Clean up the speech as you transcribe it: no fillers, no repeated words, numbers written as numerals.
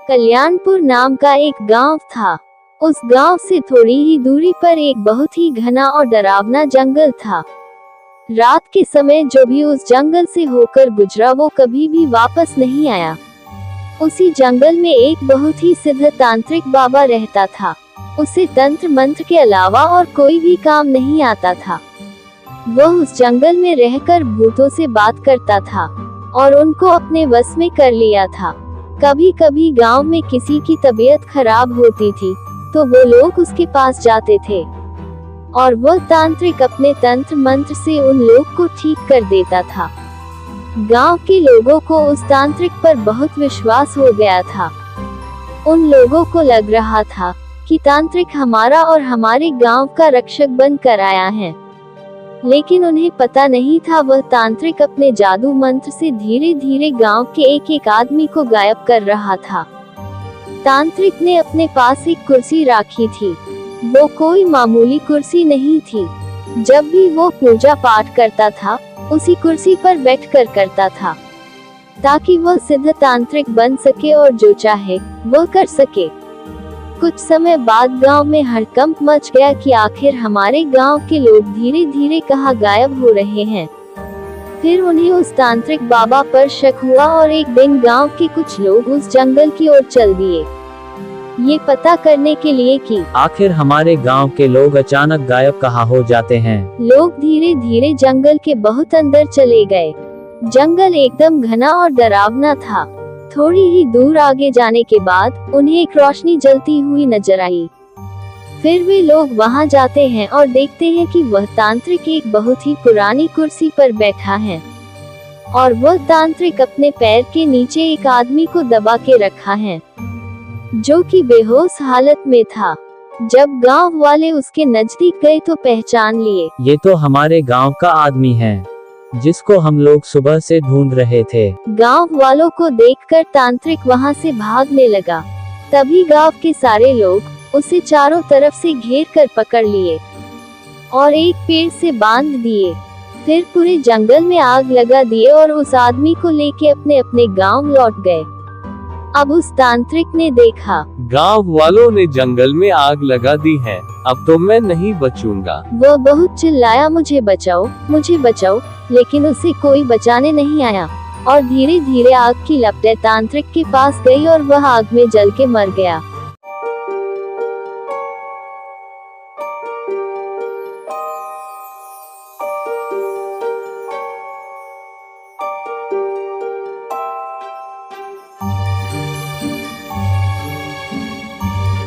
कल्याणपुर नाम का एक गांव था। उस गांव से थोड़ी ही दूरी पर एक बहुत ही घना और डरावना जंगल था। रात के समय जो भी उस जंगल से होकर गुजरा वो कभी भी वापस नहीं आया। उसी जंगल में एक बहुत ही सिद्ध तांत्रिक बाबा रहता था। उसे तंत्र मंत्र के अलावा और कोई भी काम नहीं आता था। वह उस जंगल में रहकर भूतों से बात करता था और उनको अपने वश में कर लिया था। कभी कभी गांव में किसी की तबीयत खराब होती थी तो वो लोग उसके पास जाते थे और वह तांत्रिक अपने तंत्र मंत्र से उन लोग को ठीक कर देता था। गांव के लोगों को उस तांत्रिक पर बहुत विश्वास हो गया था। उन लोगों को लग रहा था कि तांत्रिक हमारा और हमारे गांव का रक्षक बनकर आया है, लेकिन उन्हें पता नहीं था वह तांत्रिक अपने जादू मंत्र से धीरे धीरे गांव के एक एक आदमी को गायब कर रहा था। तांत्रिक ने अपने पास एक कुर्सी रखी थी। वो कोई मामूली कुर्सी नहीं थी। जब भी वो पूजा पाठ करता था उसी कुर्सी पर बैठकर करता था ताकि वह सिद्ध तांत्रिक बन सके और जो चाहे वह कर सके। कुछ समय बाद गांव में हड़कंप मच गया कि आखिर हमारे गांव के लोग धीरे धीरे कहाँ गायब हो रहे हैं। फिर उन्हें उस तांत्रिक बाबा पर शक हुआ और एक दिन गांव के कुछ लोग उस जंगल की ओर चल दिए, ये पता करने के लिए कि आखिर हमारे गांव के लोग अचानक गायब कहाँ हो जाते हैं। लोग धीरे धीरे जंगल के बहुत अंदर चले गए। जंगल एकदम घना और डरावना था। थोड़ी ही दूर आगे जाने के बाद उन्हें एक रोशनी जलती हुई नजर आई। फिर वे लोग वहां जाते हैं और देखते हैं कि वह तांत्रिक एक बहुत ही पुरानी कुर्सी पर बैठा है और वह तांत्रिक अपने पैर के नीचे एक आदमी को दबा के रखा है जो कि बेहोश हालत में था। जब गांव वाले उसके नजदीक गए तो पहचान लिए, ये तो हमारे गांव का आदमी है जिसको हम लोग सुबह से ढूंढ रहे थे। गांव वालों को देखकर तांत्रिक वहां से भागने लगा। तभी गांव के सारे लोग उसे चारों तरफ से घेर कर पकड़ लिए और एक पेड़ से बांध दिए। फिर पूरे जंगल में आग लगा दिए और उस आदमी को लेके अपने अपने गांव लौट गए। अब उस तांत्रिक ने देखा गांव वालों ने जंगल में आग लगा दी है, अब तो मैं नहीं बचूंगा। वह बहुत चिल्लाया, मुझे बचाओ, मुझे बचाओ, लेकिन उसे कोई बचाने नहीं आया और धीरे धीरे आग की लपटें तांत्रिक के पास गई और वह आग में जल के मर गया।